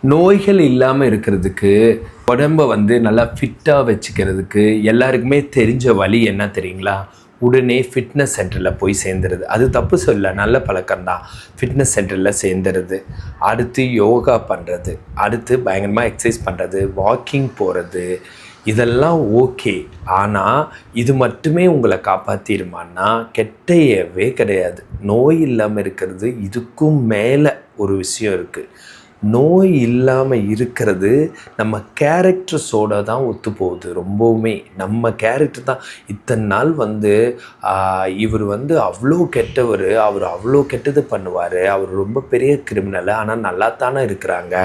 நோய்கள் இல்லாமல் இருக்கிறதுக்கு உடம்பை நல்லா ஃபிட்டாக வச்சுக்கிறதுக்கு எல்லாருக்குமே தெரிஞ்ச வழி என்ன தெரியுங்களா? உடனே ஃபிட்னஸ் சென்டரில் போய் சேர்ந்துருது. அது தப்பு சொல்ல, நல்ல பழக்கம்தான். ஃபிட்னஸ் சென்டரில் சேர்ந்துருது, அடுத்து யோகா பண்ணுறது, அடுத்து பயங்கரமாக எக்ஸசைஸ் பண்ணுறது, வாக்கிங் போகிறது, இதெல்லாம் ஓகே. ஆனால் இது மட்டுமே உங்களை காப்பாற்றிடுமான்னா கெட்டையவே கிடையாது. நோய் இல்லாமல் இருக்கிறது இதுக்கும் மேலே ஒரு விஷயம் இருக்குது. நோய் இல்லாமல் இருக்கிறது நம்ம கேரக்டர்ஸோடு தான் ஒத்து போகுது. ரொம்பவுமே நம்ம கேரக்டர் தான். இத்தனை நாள் இவர் அவ்வளோ கெட்டவர், அவர் அவ்வளோ கெட்டது பண்ணுவார், அவர் ரொம்ப பெரிய கிரிமினல், ஆனால் நல்லா தானே இருக்கிறாங்க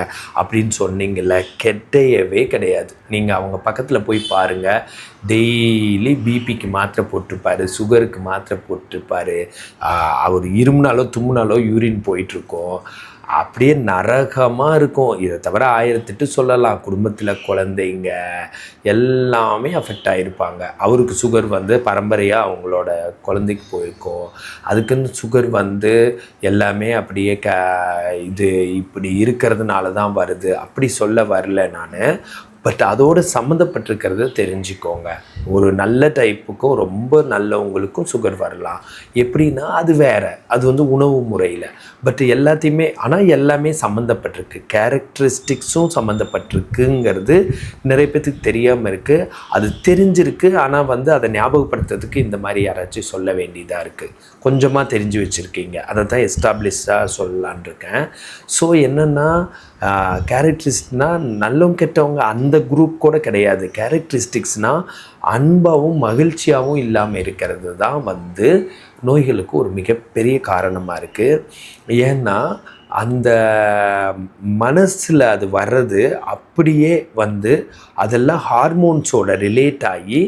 அப்படின்னு சொன்னீங்கல்ல, கெட்டையவே கிடையாது. நீங்கள் அவங்க பக்கத்தில் போய் பாருங்கள். டெய்லி பிபிக்கு மாத்திரை போட்டிருப்பார், சுகருக்கு மாத்திரை போட்டிருப்பார், அவர் இருமுனாலோ தும்முனாலோ யூரின் போயிட்டுருக்கோம். அப்படியே நரகமாக இருக்கும். இதை தவிர 1008 சொல்லலாம். குடும்பத்தில் குழந்தைங்க எல்லாமே அஃபெக்ட் ஆகிருப்பாங்க. அவருக்கு சுகர் பரம்பரையாக அவங்களோட குழந்தைக்கு போயிருக்கோம். அதுக்குன்னு சுகர் எல்லாமே அப்படியே இது இப்படி இருக்கிறதுனால தான் வருது அப்படி சொல்ல வரல நான். பட் அதோடு சம்மந்தப்பட்டிருக்கிறத தெரிஞ்சுக்கோங்க. ஒரு நல்ல டைப்புக்கும் ரொம்ப நல்லவங்களுக்கும் சுகர் வரலாம். எப்படின்னா அது வேறு, அது உணவு முறையில். பட் எல்லாத்தையுமே ஆனால் எல்லாமே சம்மந்தப்பட்டிருக்கு, கேரக்டரிஸ்டிக்ஸும் சம்மந்தப்பட்டிருக்குங்கிறது நிறைய பேர்த்துக்கு தெரியாமல் இருக்குது. அது தெரிஞ்சிருக்கு, ஆனால் அதை ஞாபகப்படுத்துறதுக்கு இந்த மாதிரி யாராச்சும் சொல்ல வேண்டியதாக இருக்குது. கொஞ்சமாக தெரிஞ்சு வச்சுருக்கீங்க, அதை தான் எஸ்டாப்ளிஷ்டாக சொல்லலான் இருக்கேன். ஸோ என்னென்னா கேரக்டரிஸ்டிக்னால் நல்லவங்க கெட்டவங்க அந்த குரூப் கூட கிடையாது. கேரக்டரிஸ்டிக்ஸ்னால் அன்பாகவும் மகிழ்ச்சியாகவும் இல்லாமல் இருக்கிறது தான் நோய்களுக்கு ஒரு மிகப்பெரிய காரணமாக இருக்குது. ஏன்னா அந்த மனசில் அது வர்றது அப்படியே அதெல்லாம் ஹார்மோன்ஸோட ரிலேட் ஆகி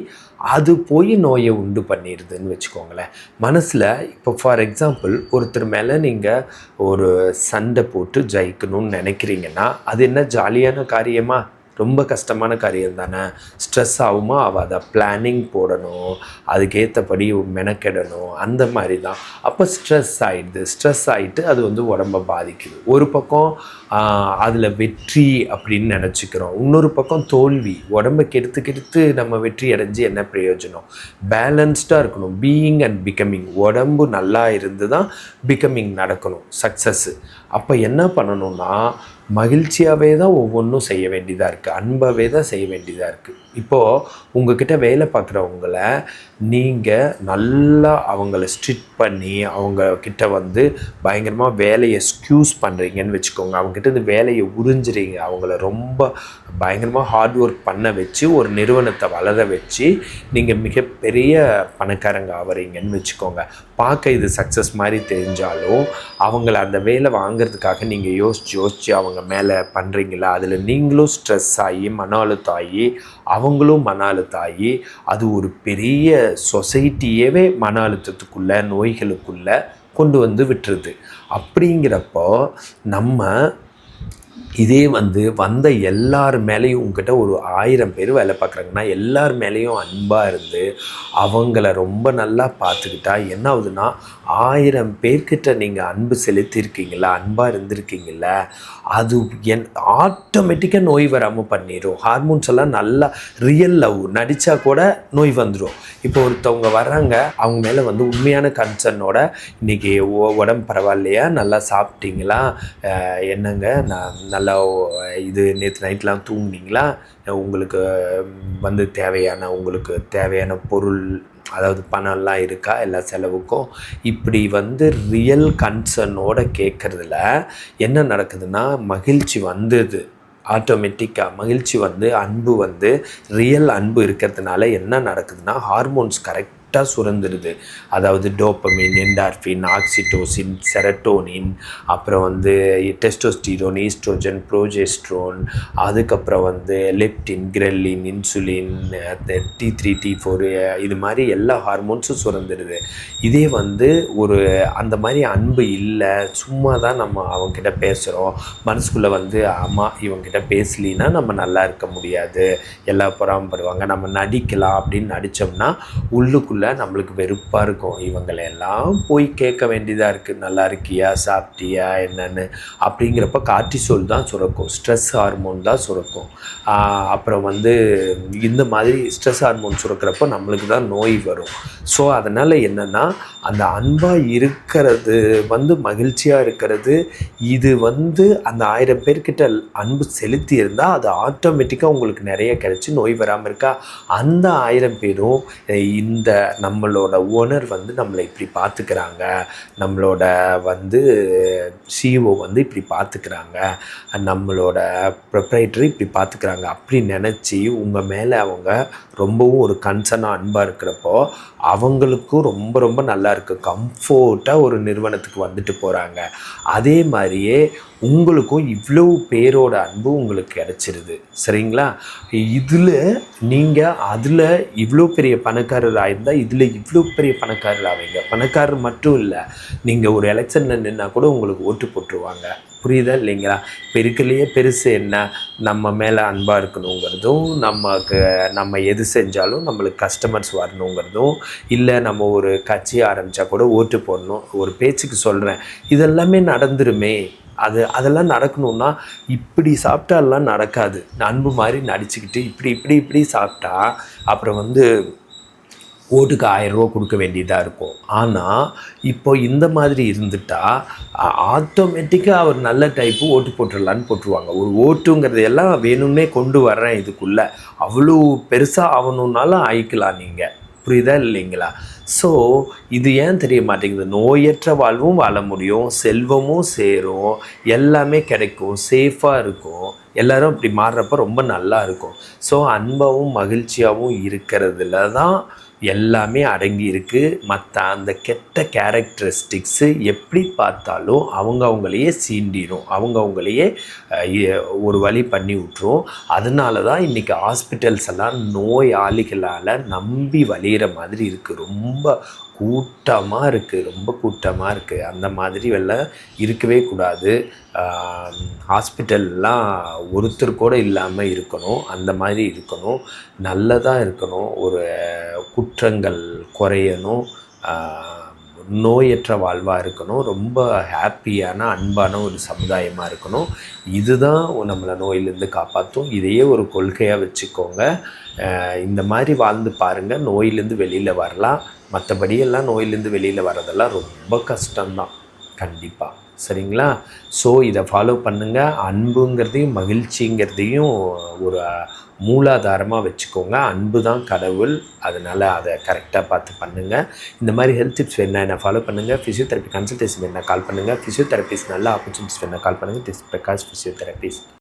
அது போய் நோயை உண்டு பண்ணிடுதுன்னு வச்சுக்கோங்களேன். மனசில் இப்போ ஃபார் எக்ஸாம்பிள் ஒருத்தர் மேலே நீங்கள் ஒரு சண்டை போட்டு ஜெயிக்கணும்னு நினைக்கிறீங்கன்னா அது என்ன ஜாலியான காரியமா? ரொம்ப கஷ்டமான காரியம் தானே. ஸ்ட்ரெஸ் ஆகுமா ஆகாதா? பிளானிங் போடணும், அதுக்கேற்றபடி மெனக்கெடணும், அந்த மாதிரி தான். அப்போ ஸ்ட்ரெஸ் ஆகிட்டு அது உடம்பை பாதிக்குது. ஒரு பக்கம் அதில் வெற்றி அப்படின்னு நினச்சிக்கிறோம், இன்னொரு பக்கம் தோல்வி. உடம்பை கெடுத்து நம்ம வெற்றி அடைஞ்சு என்ன பிரயோஜனம்? பேலன்ஸ்டாக இருக்கணும். Being and becoming. உடம்பு நல்லா இருந்து தான் பிகமிங் நடக்கணும், சக்ஸஸ்ஸு. அப்போ என்ன பண்ணணும்னா மகிழ்ச்சியாகவே தான் ஒவ்வொன்றும் செய்ய வேண்டியதாக இருக்குது, அன்பாகவே தான் செய்ய வேண்டியதாக இருக்குது. இப்போது உங்கள்கிட்ட வேலை பார்க்குறவங்கள நீங்கள் நல்லா அவங்கள ஸ்ட்ரிட் பண்ணி அவங்கக்கிட்ட பயங்கரமாக வேலையை ஸ்க்யூஸ் பண்ணுறீங்கன்னு வச்சுக்கோங்க. அவங்ககிட்ட இந்த வேலையை உறிஞ்சுறீங்க, அவங்கள ரொம்ப பயங்கரமாக ஹார்ட் ஒர்க் பண்ண வச்சு ஒரு நிறுவனத்தை வளர வச்சு நீங்கள் மிகப்பெரிய பணக்காரங்க ஆகிறீங்கன்னு வச்சுக்கோங்க. பார்க்க இது சக்ஸஸ் மாதிரி தெரிஞ்சாலும் அவங்கள அந்த வேலை வாங்கிறதுக்காக நீங்கள் யோசித்து அவங்க மேலே பண்ணுறீங்களா, அதில் நீங்களும் ஸ்ட்ரெஸ் ஆகி மன அழுத்தம் ஆகி அவங்களும் மன அழுத்தம் ஆகி அது ஒரு பெரிய சொசைட்டியவே மன அழுத்தத்துக்குள்ளே நோய்களுக்குள்ளே கொண்டு விட்டுருது. அப்படிங்கிறப்போ நம்ம இதே வந்த எல்லார் மேலேயும் உங்ககிட்ட ஒரு 1000 பேர் வேலை பார்க்குறாங்கன்னா எல்லார் மேலேயும் அன்பாக இருந்து அவங்கள ரொம்ப நல்லா பார்த்துக்கிட்டா என்ன ஆகுதுன்னா 1000 பேர்கிட்ட நீங்கள் அன்பு செலுத்தியிருக்கீங்களா, அன்பாக இருந்திருக்கீங்கள, அது ஆட்டோமேட்டிக்காக நோய் வராமல் பண்ணிடும். ஹார்மோன்ஸ் எல்லாம் நல்லா ரியல் லவ் நடித்தா கூட நோய் வந்துடும். இப்போ ஒருத்தவங்க வர்றாங்க, அவங்க மேலே உண்மையான கன்சர்னோட இன்றைக்கி உடம்பு பரவாயில்லையா, நல்லா சாப்பிட்டீங்களா, என்னங்க நான் நல்லா இது நேற்று நைட்லாம் தூங்குனீங்களா, உங்களுக்கு உங்களுக்கு தேவையான பொருள் அதாவது பணம்லாம் இருக்கா எல்லா செலவுக்கும், இப்படி ரியல் கன்சர்னோட கேட்குறதுல என்ன நடக்குதுன்னா மகிழ்ச்சி வந்தது. ஆட்டோமேட்டிக்காக மகிழ்ச்சி அன்பு ரியல் அன்பு இருக்கிறதுனால என்ன நடக்குதுன்னா ஹார்மோன்ஸ் கரெக்டாக சுரந்துடுது. அதாவது டோப்பமின், என்டார்ஃபின், ஆக்சிடோசின், செரட்டோனின், அப்புறம் டெஸ்டோஸ்டிரோன், ஈஸ்ட்ரோஜன், ப்ரோஜெஸ்ட்ரோன், அதுக்கப்புறம் லெப்டின், கிரெல்லின், இன்சுலின், T3 T4 இது மாதிரி எல்லா ஹார்மோன்ஸும் சுரந்துடுது. இதே ஒரு அந்த மாதிரி அன்பு இல்லை, சும்மா தான் நம்ம அவங்ககிட்ட பேசுகிறோம், மனசுக்குள்ளே ஆமாம் இவங்ககிட்ட பேசலின்னா நம்ம நல்லா இருக்க முடியாது, எல்லாம் பொறாமப்படுவாங்க, நம்ம நடிக்கலாம் அப்படின்னு நடித்தோம்னா உள்ளுக்குள்ளே உள்ளுக்குள்ளே நம்மளுக்கு வெறுப்பாக இருக்கும். இவங்களெல்லாம் போய் கேட்க வேண்டியதாக இருக்குது, நல்லா இருக்கியா, சாப்பிட்டியா என்னன்னு. அப்படிங்கிறப்ப கார்ட்டிசோல் தான் சுரக்கும், ஸ்ட்ரெஸ் ஹார்மோன் தான் சுரக்கும். அப்புறம் வந்து இந்த மாதிரி ஸ்ட்ரெஸ் ஹார்மோன் சுரக்கிறப்போ நம்மளுக்கு தான் நோய் வரும். ஸோ அதனால் என்னென்னா, அந்த அன்பாக இருக்கிறது வந்து மகிழ்ச்சியாக இருக்கிறது, இது வந்து அந்த 1000 பேர்கிட்ட அன்பு செலுத்தி இருந்தால் அது ஆட்டோமேட்டிக்காக உங்களுக்கு நிறைய கிடச்சி நோய் வராமல் இருக்கா. அந்த 1000 பேரும் இந்த நம்மளோட ஓனர் வந்து நம்மளை இப்படி பார்த்துக்கிறாங்க, நம்மளோட வந்து சிஇஓ வந்து இப்படி பார்த்துக்கிறாங்க, நம்மளோட ப்ரொப்ரைட்டரி இப்படி பார்த்துக்கிறாங்க அப்படி நினச்சி உங்கள் மேலே அவங்க ரொம்பவும் ஒரு கன்சர்னாக அன்பாக இருக்கிறப்போ அவங்களுக்கும் ரொம்ப ரொம்ப நல்லா இருக்குது, கம்ஃபோர்ட்டாக ஒரு நிறுவனத்துக்கு வந்துட்டு போகிறாங்க. அதே மாதிரியே உங்களுக்கும் இவ்வளோ பேரோட அன்பு உங்களுக்கு கிடச்சிருது. சரிங்களா? இதில் நீங்கள் அதில் இவ்வளோ பெரிய பணக்காரர் ஆயிருந்தால் இதில் இவ்வளோ பெரிய பணக்காரர் ஆவீங்க. பணக்காரர் மட்டும் இல்லை, நீங்கள் ஒரு எலெக்ஷனில் நின்னா கூட உங்களுக்கு ஓட்டு போட்டுருவாங்க. புரியுதா இல்லைங்களா? இப்போ இருக்கிறதுலையே பெருசு என்ன, நம்ம மேலே அன்பாக இருக்கணுங்கிறதும், நம்ம எது செஞ்சாலும் நம்மளுக்கு கஸ்டமர்ஸ் வரணுங்கிறதும், இல்லை நம்ம ஒரு கட்சி ஆரம்பித்தா கூட ஓட்டு போடணும், ஒரு பேச்சுக்கு சொல்கிறேன், இதெல்லாமே நடந்துருமே. அதெல்லாம் நடக்கணுன்னா இப்படி சாப்பிட்டாலாம் நடக்காது. அன்பு மாதிரி நடிச்சுக்கிட்டு இப்படி சாப்பிட்டா அப்புறம் வந்து ஓட்டுக்கு 1000 ரூபா கொடுக்க வேண்டியதாக இருக்கும். ஆனால் இப்போ இந்த மாதிரி இருந்துட்டால் ஆட்டோமேட்டிக்காக அவர் நல்ல டைப்பு ஓட்டு போட்டுடலான்னு போட்டுருவாங்க. ஒரு ஓட்டுங்கிறது எல்லாம் வேணும்னே கொண்டு வர்றேன் இதுக்குள்ளே, அவ்வளோ பெருசாக ஆகணுன்னாலும் ஆயிக்கலாம் நீங்கள். புரியுதா இல்லைங்களா? ஸோ இது ஏன் தெரிய மாட்டேங்குது? நோயற்ற வாழ்வும் வாழ முடியும், செல்வமும் சேரும், எல்லாமே கிடைக்கும், சேஃபாக இருக்கும். எல்லோரும் இப்படி மாறுறப்ப ரொம்ப நல்லா இருக்கும். ஸோ அன்பாகவும் மகிழ்ச்சியாகவும் இருக்கிறதுல தான் எல்லாமே அடங்கி இருக்குது. மற்ற அந்த கெட்ட கேரக்டரிஸ்டிக்ஸு எப்படி பார்த்தாலும் அவங்களையே சீண்டிடும், அவங்களையே ஒரு வழி பண்ணி விட்டுரும். அதனால தான் இன்றைக்கி ஹாஸ்பிட்டல்ஸ் எல்லாம் நோயாளிகளால் நம்பி வழிகிற மாதிரி இருக்குது. ரொம்ப கூட்டமாக இருக்குது. அந்த மாதிரி வெள்ளம் இருக்கவே கூடாது. ஹாஸ்பிட்டல்லாம் ஒருத்தர் கூட இல்லாமல் இருக்கணும், அந்த மாதிரி இருக்கணும், நல்லதாக இருக்கணும், ஒரு குற்றங்கள் குறையணும், நோயற்ற வாழ்வாக இருக்கணும், ரொம்ப ஹாப்பியான அன்பான ஒரு சமுதாயமாக இருக்கணும். இதுதான் நம்மளை நோயிலேருந்து காப்பாற்றும். இதையே ஒரு கொள்கையாக வச்சுக்கோங்க. இந்த மாதிரி வாழ்ந்து பாருங்கள், நோயிலேருந்து வெளியில் வரலாம். மற்றபடியெல்லாம் நோயிலேருந்து வெளியில் வர்றதெல்லாம் ரொம்ப கஷ்டம்தான் கண்டிப்பாக. சரிங்களா? ஸோ இதை ஃபாலோ பண்ணுங்கள். அன்புங்கிறதையும் மகிழ்ச்சிங்கிறதையும் ஒரு மூலாதாரமாக வச்சுக்கோங்க. அன்பு தான் கடவுள், அதனால் அதை கரெக்டாக பார்த்து பண்ணுங்கள். இந்த மாதிரி ஹெல்த் டிப்ஸ் வேணா என்ன ஃபாலோ பண்ணுங்கள். ஃபிசியோதெரப்பி கன்சல்டேஷன் வேணா கால் பண்ணுங்கள். ஃபிசியோதெரபிஸ்ட் நல்ல ஆப்பர்ச்சுனிட்டிஸ் வேணா கால் பண்ணுங்கள். பிரகாஷ் ஃபிசியோதெரபிஸ்ட்.